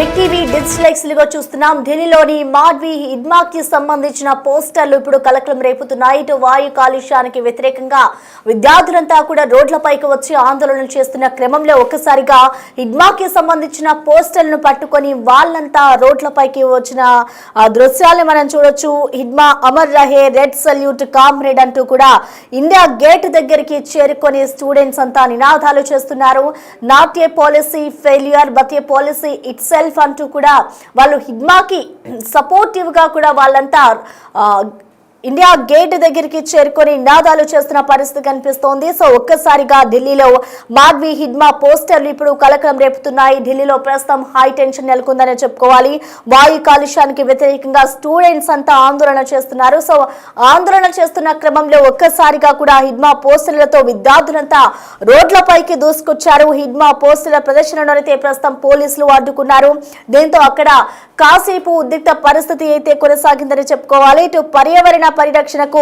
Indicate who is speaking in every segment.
Speaker 1: Big TV digital ఎక్స్లుగా చూస్తున్నాం. ఢిల్లీలోని మాడ్వి హిడ్మాకి సంబంధించిన పోస్టర్లు ఇప్పుడు కలకలం రేపుతున్నాయి. ఇటు వాయు కాలుష్యానికి వ్యతిరేకంగా విద్యార్థులంతా కూడా రోడ్లపైకి వచ్చి ఆందోళనలు చేస్తున్న క్రమంలో ఒక్కసారిగా హిడ్మాకి సంబంధించిన పోస్టర్లను పట్టుకొని వాళ్ళంతా రోడ్లపైకి వచ్చిన దృశ్యాలను మనం చూడొచ్చు. హిడ్మా అమర్ రహే, రెడ్ సల్యూట్, కామ్రేడ్ అంటూ కూడా ఇండియా గేట్ దగ్గరికి చేరుకొని స్టూడెంట్స్ అంతా నినాదాలు చేస్తున్నారు. Not a policy failure but A policy it self అంటూ కూడా వాళ్ళు హిడ్మాకి సపోర్టివ్ గా కూడా వాళ్ళంతా ఇండియా గేట్ దగ్గరికి చేరుకొని నినాదాలు చేస్తున్న పరిస్థితి కనిపిస్తోంది. సో ఒక్కసారిగా ఢిల్లీలో మాడ్వి హిడ్మా పోస్టర్లు ఇప్పుడు కలకలం రేపుతున్నాయి. ఢిల్లీలో ప్రస్తుతం హై టెన్షన్ నెలకొందని చెప్పుకోవాలి. వాయు కాలుష్యానికి వ్యతిరేకంగా స్టూడెంట్స్ అంతా ఆందోళన చేస్తున్నారు. సో ఆందోళన చేస్తున్న క్రమంలో ఒక్కసారిగా కూడా హిడ్మా పోస్టర్లతో విద్యార్థులంతా రోడ్లపైకి దూసుకొచ్చారు. హిడ్మా పోస్టర్ల ప్రదర్శనలోనైతే ప్రస్తుతం పోలీసులు అడ్డుకున్నారు. దీంతో అక్కడ కాసేపు ఉద్రిక్త పరిస్థితి అయితే కొనసాగిందని చెప్పుకోవాలి. ఇటు పర్యావరణ పరిరక్షణకు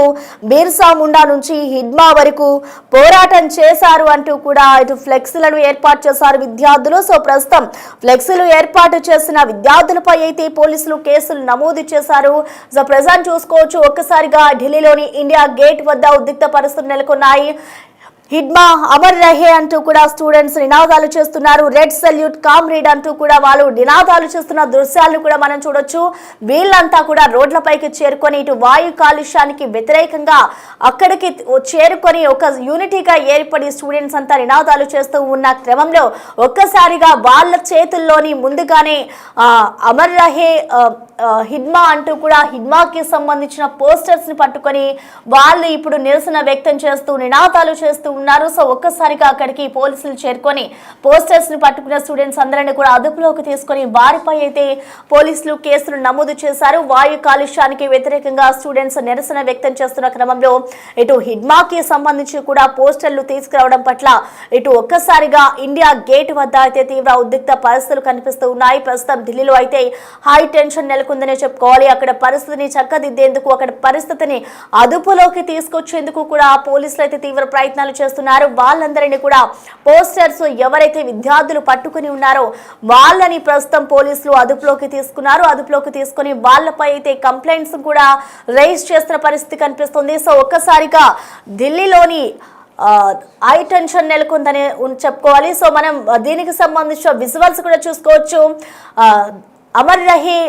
Speaker 1: బిర్సా ముండా నుంచి హిడ్మా వరకు పోరాటం చేశారు అంటూ కూడా ఇటు ఫ్లెక్సీలను ఏర్పాటు చేశారు విద్యార్థులు. సో ప్రస్తుతం ఫ్లెక్సీలు ఏర్పాటు చేసిన విద్యార్థులపై అయితే పోలీసులు కేసులు నమోదు చేశారు. సో ప్రజెంట్ చూసుకోవచ్చు, ఒక్కసారిగా ఢిల్లీలోని ఇండియా గేట్ వద్ద ఉద్రిక్త పరిస్థితులు నెలకొన్నాయి. హిడ్మా అమర్ రహే అంటూ కూడా స్టూడెంట్స్ నినాదాలు చేస్తున్నారు. రెడ్ సల్యూట్, కామ్రేడ్ అంటూ కూడా వాళ్ళు నినాదాలు చేస్తున్న దృశ్యాలను కూడా మనం చూడొచ్చు. వీళ్ళంతా కూడా రోడ్లపైకి చేరుకొని ఇటు వాయు కాలుష్యానికి వ్యతిరేకంగా అక్కడికి చేరుకొని ఒక యూనిటీగా ఏర్పడి స్టూడెంట్స్ అంతా నినాదాలు చేస్తూ ఉన్న క్రమంలో ఒక్కసారిగా వాళ్ళ చేతుల్లోని ముందుగానే అమర్ రహే హిడ్మా అంటూ కూడా హిడ్మాకి సంబంధించిన పోస్టర్స్ ని పట్టుకొని వాళ్ళు ఇప్పుడు నిరసన వ్యక్తం చేస్తూ నినాదాలు చేస్తూ ఉన్నారు. సో ఒక్కసారిగా అక్కడికి పోలీసులు చేరుకొని పోస్టర్స్ ని పట్టుకున్న స్టూడెంట్స్ అందరినీ కూడా అదుపులోకి తీసుకొని వారిపై అయితే పోలీసులు కేసులు నమోదు చేశారు. వాయు కాలుష్యానికి వ్యతిరేకంగా స్టూడెంట్స్ నిరసన వ్యక్తం చేస్తున్న క్రమంలో ఇటు హిడ్మాకి సంబంధించి కూడా పోస్టర్లు తీసుకురావడం పట్ల ఇటు ఒక్కసారిగా ఇండియా గేట్ వద్ద అయితే తీవ్ర ఉద్రిక్త పరిస్థితులు కనిపిస్తూ ఉన్నాయి. ప్రస్తుతం ఢిల్లీలో అయితే హై టెన్షన్ నెలకొందనే చెప్పుకోవాలి. అక్కడ పరిస్థితిని చక్కదిద్దేందుకు, అక్కడ పరిస్థితిని అదుపులోకి తీసుకొచ్చేందుకు కూడా పోలీసులు అయితే తీవ్ర ప్రయత్నాలు చేస్తున్నారు. వాళ్ళందరినీ కూడా పోస్టర్స్ ఎవరైతే విద్యార్థులు పట్టుకుని ఉన్నారో వాళ్ళని ప్రస్తుతం పోలీసులు అదుపులోకి తీసుకున్నారు. అదుపులోకి తీసుకుని వాళ్ళపై అయితే కంప్లైంట్స్ కూడా రైజ్ చేస్తున్న పరిస్థితి కనిపిస్తుంది. సో ఒక్కసారిగా ఢిల్లీలోని హై టెన్షన్ నెలకొందని చెప్పుకోవాలి. సో మనం దీనికి సంబంధించిన విజువల్స్ కూడా చూసుకోవచ్చు. అమర్ రహే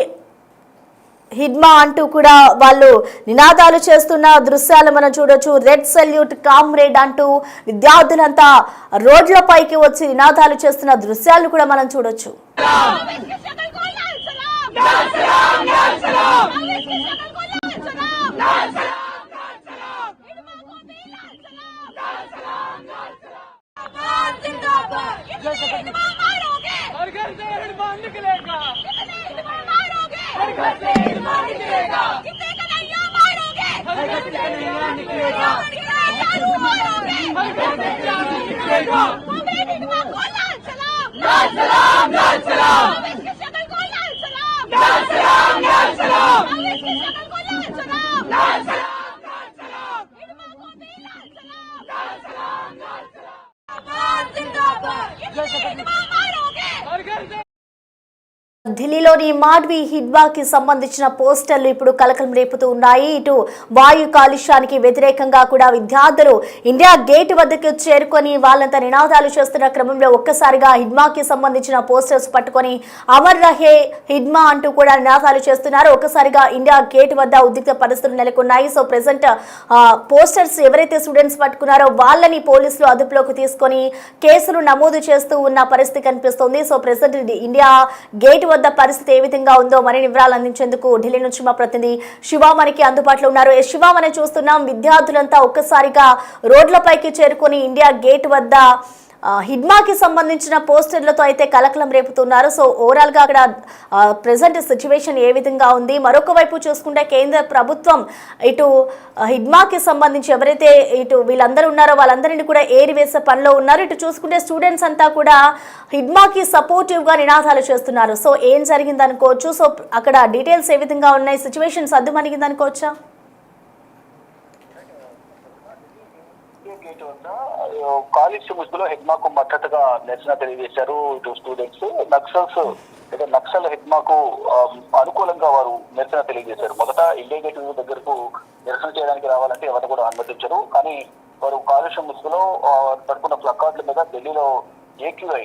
Speaker 1: హిడ్మా అంటూ కూడా వాళ్ళు నినాదాలు చేస్తున్న దృశ్యాలు మనం చూడొచ్చు. రెడ్ సల్యూట్, కామ్రేడ్ అంటూ విద్యార్థులంతా రోడ్లపైకి వచ్చి నినాదాలు చేస్తున్న దృశ్యాలు కూడా మనం చూడొచ్చు. ఢిల్లీలోని మాడ్వి హిడ్మాకి సంబంధించిన పోస్టర్లు ఇప్పుడు కలకలం రేపుతూ ఉన్నాయి. ఇటు వాయు కాలుష్యానికి వ్యతిరేకంగా కూడా విద్యార్థులు ఇండియా గేట్ వద్దకు చేరుకొని వాళ్ళంతా నినాదాలు చేస్తున్న క్రమంలో ఒక్కసారిగా హిడ్మాకి సంబంధించిన పోస్టర్స్ పట్టుకొని అమర్ రహే హిడ్మా అంటూ కూడా నినాదాలు చేస్తున్నారు. ఒక్కసారిగా ఇండియా గేట్ వద్ద ఉద్రిక్త పరిస్థితులు నెలకొన్నాయి. సో ప్రెసెంట్ పోస్టర్స్ ఎవరైతే స్టూడెంట్స్ పట్టుకున్నారో వాళ్ళని పోలీసులు అదుపులోకి తీసుకొని కేసులు నమోదు చేస్తూ ఉన్న పరిస్థితి కనిపిస్తోంది. సో ప్రెసెంట్ ఇండియా గేట్ వద్ద పరిస్థితి ఏ విధంగా ఉందో మరిన్ని వివరాలు అందించేందుకు ఢిల్లీ నుంచి మా ప్రతినిధి శివ మనకి అందుబాటులో ఉన్నారు. శివ, మనం చూస్తున్నాం విద్యార్థులంతా ఒక్కసారిగా రోడ్లపైకి చేరుకొని ఇండియా గేట్ వద్ద హిడ్మాకి సంబంధించిన పోస్టర్లతో అయితే కలకలం రేపుతున్నారు. సో ఓవరాల్ గా అక్కడ ప్రెసెంట్ సిచ్యువేషన్ ఏ విధంగా ఉంది? మరొక వైపు చూసుకుంటే కేంద్ర ప్రభుత్వం ఇటు హిడ్మాకి సంబంధించి ఎవరైతే ఇటు వీళ్ళందరూ ఉన్నారో వాళ్ళందరినీ కూడా ఏరివేసే పనిలో ఉన్నారు. ఇటు చూసుకుంటే స్టూడెంట్స్ అంతా కూడా హిడ్మాకి సపోర్టివ్ గా నినాదాలు చేస్తున్నారు. సో ఏం జరిగింది అనుకోవచ్చు? సో అక్కడ డీటెయిల్స్ ఏ విధంగా ఉన్నాయి? సిచ్యువేషన్ సద్దుమణిగింది అనుకోవచ్చా?
Speaker 2: కాలేజ్ ముసుగులో హెడ్మాకు మద్దతుగా నిరసన తెలియజేశారు ఇటు స్టూడెంట్స్. నక్సల్ హెడ్మాకు అనుకూలంగా వారు నిరసన తెలియజేశారు. మొదట ఇండియా గేట్ దగ్గరకు నిరసన చేయడానికి రావాలంటే ఎవరిని కూడా అనుమతించరు. కానీ వారు కాలుష్యం ముసుగులో పడుకున్న ప్లకార్డుల మీద ఢిల్లీలో ఏక్యూఐ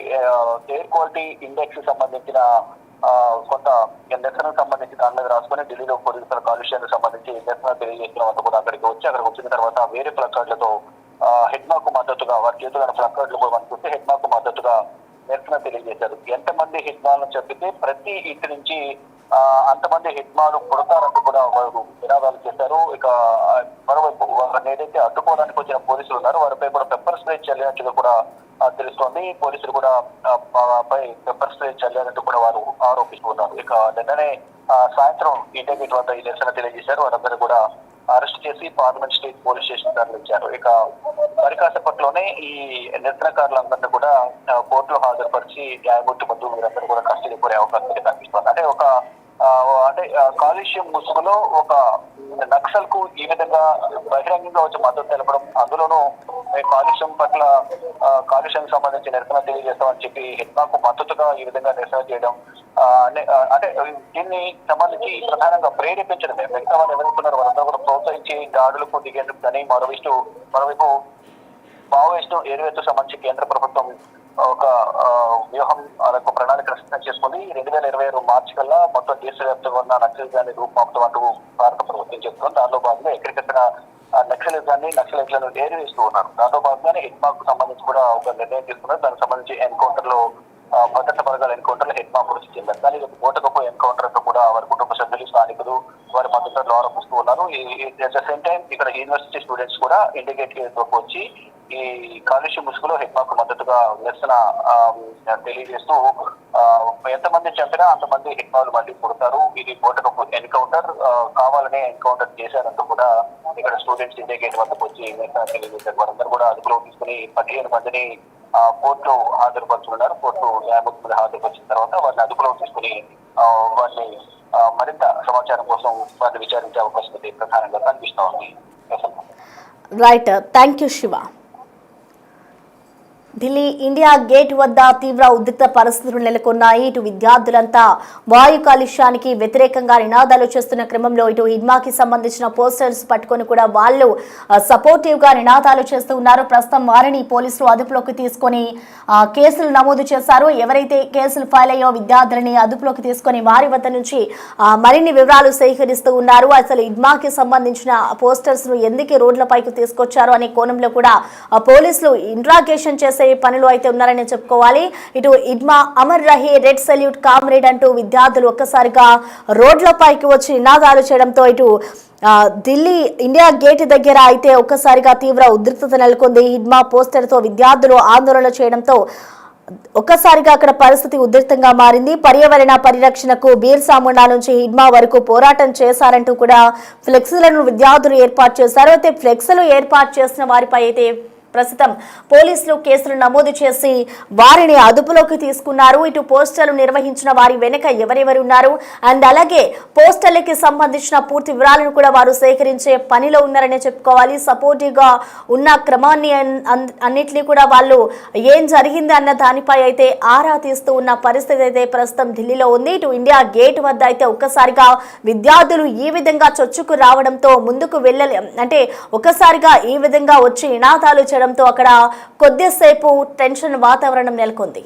Speaker 2: ఎయిర్ క్వాలిటీ ఇండెక్స్ సంబంధించిన కొంత నిరసనకు సంబంధించి దాని మీద రాసుకొని ఢిల్లీలో పొరుగుతున్న కాలుష్యానికి సంబంధించి నిరసన తెలియజేస్తున్న వాళ్ళు కూడా అక్కడికి వచ్చిన తర్వాత వేరే ప్లకార్డులతో హెడ్మాకు మద్దతుగా వారి చేతున్న ప్లకార్డులు కూడా మనకు చూస్తే హెడ్మాకు మద్దతుగా నిరసన తెలియజేశారు. ఎంతమంది హెడ్మాలను చెప్పితే ప్రతి ఇంటి నుంచి అంతమంది హెడ్మాలు పుడతారంటూ కూడా వారు నినాదాలు చేశారు. ఇక మరోవైపు వారిని ఏదైతే అడ్డుకోవడానికి వచ్చిన పోలీసులు ఉన్నారు వారిపై కూడా పెప్పర్ స్ప్రే చల్లినట్టుగా కూడా తెలుస్తోంది. పోలీసులు కూడా పై పెప్పర్ స్ప్రే చల్లారంటూ కూడా వారు ఆరోపిస్తున్నారు. ఇక నిన్ననే సాయంత్రం ఇండియా గేట్ వద్ద ఈ నిరసన తెలియజేశారు. వారందరూ కూడా అరెస్ట్ చేసి పార్లమెంట్ స్టేట్ పోలీస్ స్టేషన్ తరలించారు. ఇక పరికాసపట్లోనే ఈ నిరసనకారులందరినీ కూడా కోర్టులో హాజరుపరిచి న్యాయమూర్తి ముందు వీరందరూ కూడా కస్టడీ కోరే అవకాశం కనిపిస్తోంది. అంటే కాలుష్యం ముసుగులో ఒక నక్సల్ కు ఈ విధంగా బహిరంగంగా వచ్చి మద్దతు తెలపడం, అందులోనూ కాలుష్యం పట్ల కాలుష్యానికి సంబంధించి నిరసన తెలియజేస్తామని చెప్పి హెడ్మాకు మద్దతుగా ఈ విధంగా నిరసన చేయడం, అంటే దీన్ని సంబంధించి ప్రధానంగా ప్రేరేపించడమే. మిగతా వాళ్ళు ఎవరుతున్నారు వారందరూ కూడా ప్రోత్సహించి దాడులకు దిగేందుకు కానీ మరోవైపు మావోయిస్టు ఏరియాతో సంబంధించి కేంద్ర ప్రభుత్వం ఒక వ్యూహం అలాగే ప్రణాళిక సిద్ధం చేసుకుని 2026 మార్చి కల్లా మొత్తం దేశవ్యాప్తంగా ఉన్న నక్సలిజాన్ని రూపుమాపుతూ అంటూ భారత ప్రభుత్వం చెప్తుంది. దానిలో భాగంగా ఎక్కడికక్కడ నక్సలైట్లను ఏరివేస్తూ ఉన్నారు. దాంతో భాగంగానే హెడ్మాకు సంబంధించి కూడా ఒక నిర్ణయం తీసుకున్నారు. దానికి సంబంధించి ఎన్కౌంటర్ లో భద్రతా బలగాల ఎన్కౌంటర్ లో హెడ్మా మృతి చెందారు. కానీ ఓటకపు ఎన్కౌంటర్ తో కూడా వారి కుటుంబ సభ్యులు స్థానికులు వారి మద్దతులు ఆరోపిస్తూ ఉన్నారు. అట్ ద సేమ్ టైం ఇక్కడ యూనివర్సిటీ స్టూడెంట్స్ కూడా ఇండియా గేట్ వచ్చి ఈ కాలుష్య ముసుగులో హెడ్మాకు మద్దతుగా నిరసన తెలియజేస్తూ ఎంతమంది చంపినా అంతమంది హెడ్మాలు మళ్ళీ పుడతారు, ఇది ఓటకపు ఎన్కౌంటర్, కావాలనే ఎన్కౌంటర్ చేశారంటూ కూడా ఇక్కడ స్టూడెంట్స్ ఇండియా గేట్ వద్దకు వచ్చి నిరసన తెలియజేశారు. వారందరూ కూడా అదుపులో తీసుకుని 15 మందిని కోర్టులో హాజరుపరుచుకున్నారు. కోర్టు న్యాయమూర్తులు హాజరుపరిచిన తర్వాత వారిని అదుపులో తీసుకుని వారిని మరింత సమాచారం కోసం వారిని విచారించే అవకాశం ప్రధానంగా కనిపిస్తూ ఉంది.
Speaker 1: Right, thank you Shiva. Delhi India gate వద్ద తీవ్ర ఉద్రిక్త పరిస్థితులు నెలకొన్నాయి. ఇటు విద్యార్థులంతా వాయు కాలుష్యానికి వ్యతిరేకంగా నినాదాలు చేస్తున్న క్రమంలో ఇటు హిడ్మాకి సంబంధించిన పోస్టర్స్ పట్టుకొని కూడా వాళ్ళు సపోర్టివ్ గా నినాదాలు చేస్తూ ఉన్నారు. ప్రస్తుతం వారిని పోలీసులు అదుపులోకి తీసుకొని కేసులు నమోదు చేశారు. ఎవరైతే కేసులు ఫైల్ అయ్యో విద్యార్థులని అదుపులోకి తీసుకొని వారి వద్ద నుంచి మరిన్ని వివరాలు సేకరిస్తూ ఉన్నారు. అసలు హిడ్మాకి సంబంధించిన పోస్టర్స్ ను ఎందుకు రోడ్లపైకి తీసుకొచ్చారు అనే కోణంలో కూడా పోలీసులు ఇంట్రాగేషన్ చేసే పనులు అయితే ఉన్నారని చెప్పుకోవాలి. ఇటు ఇడ్మా అమర్ రహే, రెడ్ సల్యూట్, కామ్రేడ్ అంటూ విద్యార్థులు ఒక్కసారిగా రోడ్లపైకి వచ్చి నినాదాలు చేయడంతో ఇటు ఢిల్లీ ఇండియా గేట్ దగ్గర అయితే ఒక్కసారిగా తీవ్ర ఉద్రిక్తత నెలకొంది. ఇడ్మా పోస్టర్ తో విద్యార్థులు ఆందోళన చేయడంతో ఒక్కసారిగా అక్కడ పరిస్థితి ఉద్రిక్తంగా మారింది. పర్యావరణ పరిరక్షణకు బీర్సా ముండా నుంచి హిడ్మా వరకు పోరాటం చేశారంటూ కూడా ఫ్లెక్సీలను విద్యార్థులు ఏర్పాటు చేశారు. అయితే ఫ్లెక్సీలు ఏర్పాటు చేసిన వారిపై అయితే ప్రస్తుతం పోలీసులు కేసులు నమోదు చేసి వారిని అదుపులోకి తీసుకున్నారు. ఇటు పోస్టర్లు నిర్వహించిన వారి వెనుక ఎవరెవరు ఉన్నారు అండ్ అలాగే పోస్టర్లకి సంబంధించిన పూర్తి వివరాలను కూడా వారు సేకరించే పనిలో ఉన్నారనే చెప్పుకోవాలి. సపోర్టివ్ గా ఉన్న క్రమాన్ని అన్నిటినీ కూడా వాళ్ళు ఏం జరిగింది అన్న దానిపై అయితే ఆరా తీస్తూ ఉన్న పరిస్థితి అయితే ప్రస్తుతం ఢిల్లీలో ఉంది. ఇటు ఇండియా గేట్ వద్ద అయితే ఒక్కసారిగా విద్యార్థులు ఈ విధంగా చొచ్చుకు రావడంతో ముందుకు వెళ్ళలే, అంటే ఒక్కసారిగా ఈ విధంగా వచ్చి నినాదాలు చేయడం తో అక్కడ కొద్దిసేపు టెన్షన్ వాతావరణం నెలకొంది.